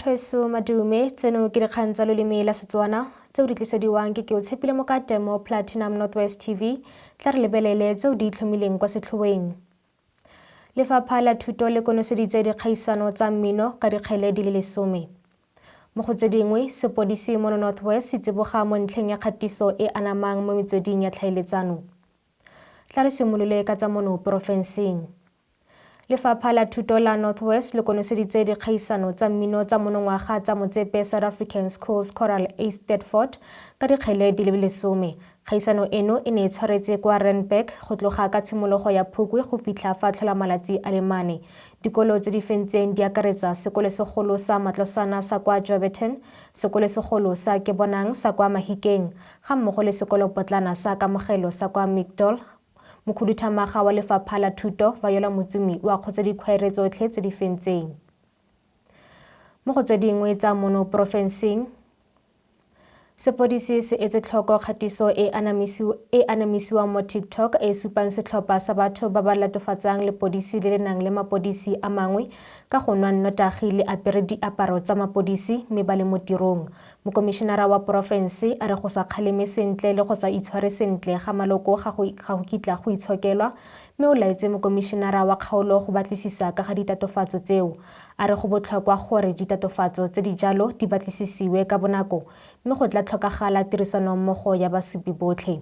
Batho eso madume tseno ke dikgang tsa loleme la Setswana tseo di tlisediwang ke Keotshepile Mokate mo Platinum Northwest TV tla re lebelele tseo di itlhomileng kwa setlhoeng. Lefapha la thuto le konoseditse dikgaisano tsa mmino ka dikgele di le lesome. Mo go tse dingwe, Sepodisi mo Northwest se tsiboga mo ntlheng ya kgatiso e anamang mo metsweding ya tlhaeletsano. Tla re simolole ka tsa mono porofenseng. Lefapha la thuto la Northwest le konoseditse dikgaisano tsa mmino tsa monongwaga tsa Motsepe South African Schools Choral A Stedford ka dikgele di le lesome. Kgaisano eno e ne e tshwaretse kwa Randburg go tloga ka tshimologo ya Phukwi go fitlha fa tlhola malatsi a le 4. Dikolo tse di fentseng di akaretsa sekolosegolo sa Matlosana sa kwa Joburton, sekolosegolo sa Kebonang sa kwa Mahikeng, ga mmogo le sekolopotlana sa Kamogelo sa kwa Migdol. Mokhuduthamaga wa Lefapha la Thuto Viola Motsumi wa kgotsa dikhwaere tsotlhe tse di fentseng. Mo go tse dingwe tsa mono porofenseng, Sepodisi se etse tlhoko kgatiso e anamisiwang mo TikTok e supang setlhopha sa batho ba ba latofatsang lepodisi le le nang le mapodisi a mangwe ka go nwa nnotagi le apere diaparo tsa mapodisi mme ba le mo tirong. Mokomišenara wa porofense a re go sa kgaleme sentle le go sa itshware sentle ga maloko ga go kitla go itshokelwa, mme o laetse mokomišenara wa kgaolo go batlisisa ka ga ditatofatso tseo. A re go botlhokwa gore ditatofatso tse di jalo di batlisisiwe ka bonako, mme go tla tlhokagala tirisanommogo ya basupi botlhe.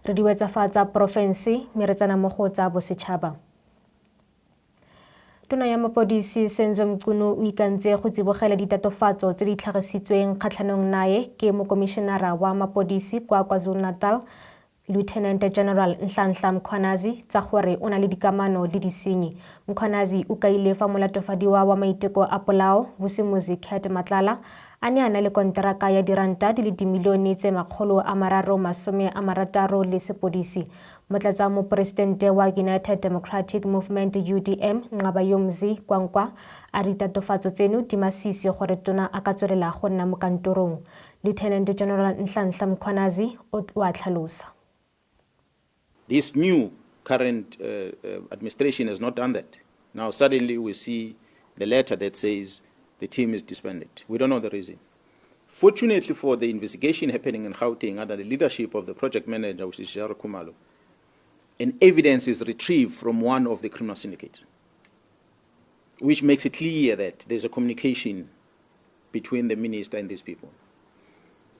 Re di wetsafatsa porofense mme re tsena mo go tsa bosetšhaba. Tona ya Mapodisi Tona Mcunu o ikantse go tsibogela ditatofatso tse di tlhagisitsweng kgatlhanong naye ke mokomišenara wa mapodisi kwa KwaZulu-Natal Lieutenant General Mkunu tsa gore o na le dikamano le disenyi. Mkunu o kaile fa molatofadiwa wa maiteko a polao Vusimuzi Cat Matlala a ne a na le konteraka ya diranta di le dimilione tse 360 le Sepodisi. Motlatsa moporesidente wa United Democratic Movement UDM Nqabayomzi Kwankwa a re ditatofatso tseno di masisi gore tona a ka tswelela go nna mo kantorong. Lieutenant General Mkunu o a tlhalosa. This new current administration has not done that. Now suddenly we see the letter that says the team is disbanded. We don't know the reason. Fortunately for the investigation happening in Gauteng under the leadership of the project manager, which is Jaro Kumalo, and evidence is retrieved from one of the criminal syndicates, which makes it clear that there's a communication between the minister and these people.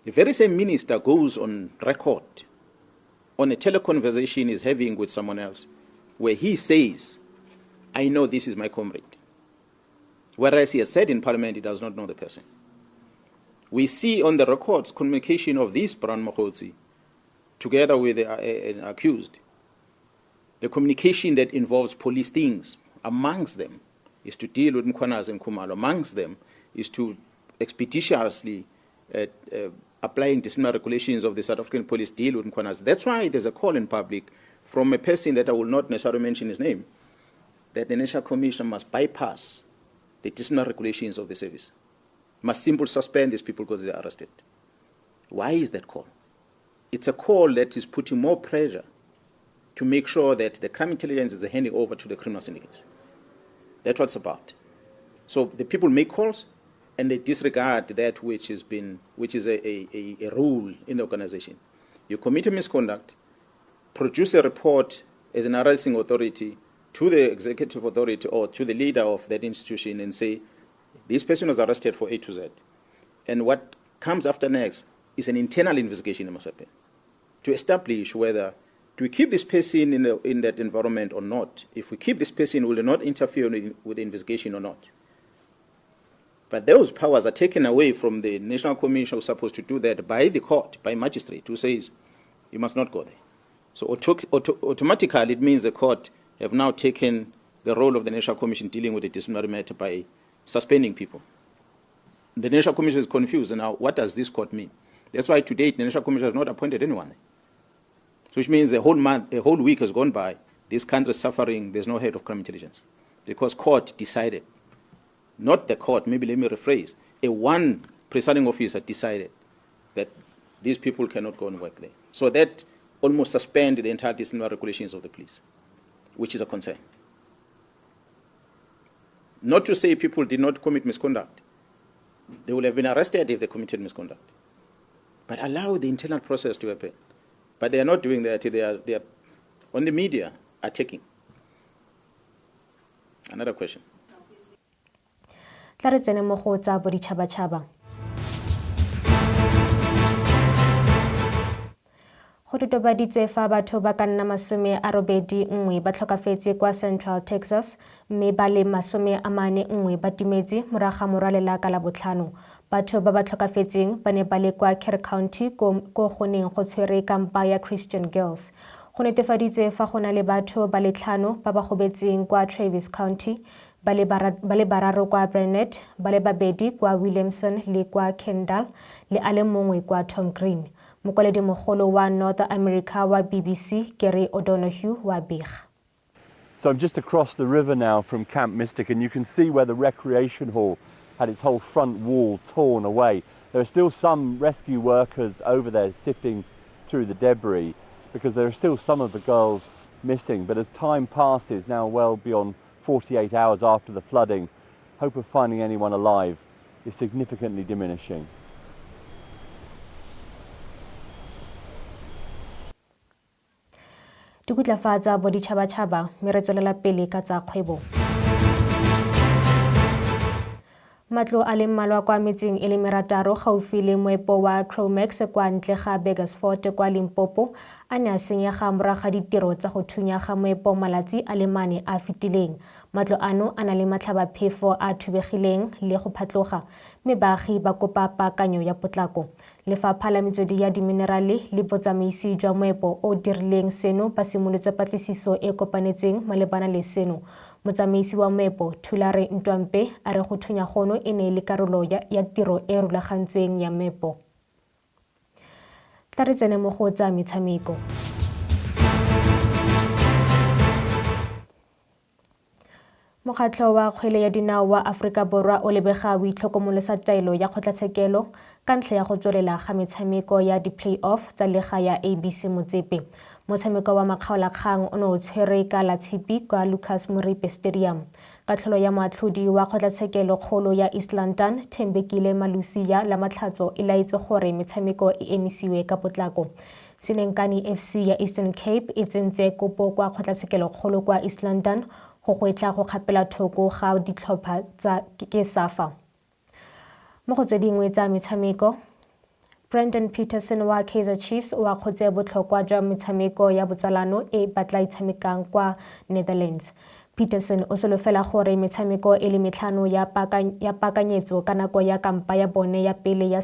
The very same minister goes on record on a teleconversation he's having with someone else, where he says, I know this is my comrade. Whereas he has said in Parliament he does not know the person. We see on the records communication of this Brown Mokhotsi together with an accused. The communication that involves police things amongst them is to deal with Mkwanas and Kumalo. Amongst them is to expeditiously applying disciplinary regulations of the South African police deal with Mkwanas. That's why there's a call in public from a person that I will not necessarily mention his name, that the National Commission must bypass the disciplinary regulations of the service, must simply suspend these people because they are arrested. Why is that call? It's a call that is putting more pressure to make sure that the crime intelligence is handing over to the criminal syndicates. That's what it's about. So the people make calls and they disregard that which is a rule in the organization. You commit a misconduct, produce a report as an arresting authority to the executive authority or to the leader of that institution and say, this person was arrested for A to Z. And what comes after next is an internal investigation in Motsepe to establish whether do we keep this person in that environment or not. If we keep this person, will it not interfere with the investigation or not? But those powers are taken away from the National Commission who's supposed to do that by the court, by magistrate, who says you must not go there. So automatically it means the court have now taken the role of the National Commission dealing with the disciplinary matter by suspending people. The National Commission is confused. Now, what does this court mean? That's why to date, the National Commission has not appointed anyone. So which means a whole week has gone by, this country is suffering, there's no head of crime intelligence. Because court decided, not the court, maybe let me rephrase, one presiding officer decided that these people cannot go and work there. So that almost suspended the entire disciplinary regulations of the police, which is a concern. Not to say people did not commit misconduct, They will have been arrested if they committed misconduct. But allow the internal process to happen. But they are not doing that. They are on the media attacking. Another question. Tla re tsene mo go tsa boditšhabatšhaba. Go totobaditswe fa batho ba ka nna 81 ba tlhokafetse kwa Central Texas mme ba le 41 ba timetse morago ga morwalela ka Labotlhano. Batho ba ba tlhokafetseng ba ne ba le kwa Kerr County ko go neng go tshwere kampa ya Christian Girls. Go netefaditswe fa go na le batho ba le 5 ba ba gobetseng kwa Travis County, ba le bararo kwa Burnett, ba le 2 kwa Williamson le kwa Kendall le a le mongwe kwa Tom Green. Mokwaledi mogolo wa North America wa BBC Gary O'Donoghue wa bega. So I'm just across the river now from Camp Mystic, and you can see where the recreation hall had its whole front wall torn away. There are still some rescue workers over there sifting through the debris because there are still some of the girls missing. But as time passes, now well beyond 48 hours after the flooding, hope of finding anyone alive is significantly diminishing. Dikutlafatsa boditšhabatšhaba mme re tswelela pele ka tsa kgwebo. Matlo a le mmalwa kwa metseng e le merataro gaufi le moepo wa Cromax kwa ntle ga Burgersfort kwa Limpopo a ne a senyega morago ga ditiro tsa go thunya ga moepo malatsi a le 4 a fetileng. Matlo ano a na le matlhabaphefo a thubegileng le go phatloga mme baagi ba kopa paakanyo ya potlako. Lefapha la metswedi ya diminerale le botsamaisi jwa moepo o dirileng seno ba simolotse patlisiso e kopanetsweng malebana le seno. Motsamaisi wa moepo Thulare Ntwampe a re go thunya gono e ne le karolo ya tiro e rulagantsweng ya moepo. Tla re tsene mo go tsa metshameko. Mokgatlho wa kgwele ya dinao wa Aforika Borwa o lebega boitlhokomolosa taelo ya kgotlatshekelo ka ntlha ya go tswelela ga metshameko ya di-play-off tsa lega ya ABC Motsepe. Motshameko wa makgaolakgang o ne o tshwere ka Latshipi kwa Lucas Moripe Stadium. Katlholo ya moatlhodi wa kgotlatshekelo kgolo ya East London, Thembekile Malusia la Matlhatso e laitse gore metshameko e emisiwe ka potlako. Silenkani FC ya Eastern Cape e tsentse kopo kwa kgotlatshekelo kgolo kwa East London go gwetla go kgapela thoko ga ditlhopha tsa ke SAFA. Mo go tse dingwe tsa metshameko, Petersen wa Kaizer Chiefs o akgotse botlhokwa jwa metshameko ya botsalano e batla itshamekang kwa Netherlands. Petersen o solofela gore metshameko e le 5 ya paakanyetso ka nako ya kampa ya bone ya pele ga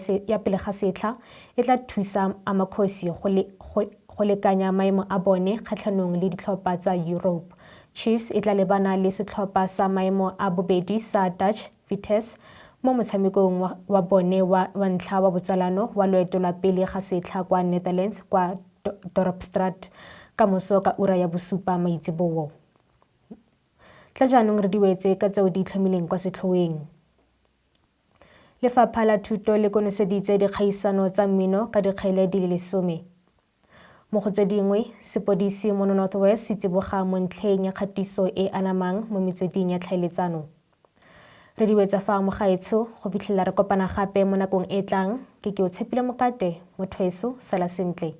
setlha e tla thusa amakhosi go lekanya maemo a bone kgatlhanong le ditlhopha tsa Europe. Chiefs e tla lebana le setlhopha sa maemo a bobedi sa Dutch Vitesse mo motshamekong wa bone wa ntlha wa botsalano wa loeto la pele ga setlha kwa Netherlands kwa Dorpsstraat ka moso ka ura ya bosupa maitseboa. Tla jaanong re diwetse ka tseo di itlhomileng kwa setlhoeng. Lefapha la thuto le konoseditse dikgaisano tsa mmino ka dikgele di le lesome. Mo go tse dingwe, Sepodisi mo Northwest se tsiboga mo ntlheng ya kgatiso e anamang mo metsweding ya tlhaeletsano. Re diwetsa fa mo gaetsho go fitlhela re kopana gape mo nakong e tlang ke Keotshepile Mokate mo Thweso sala sentle.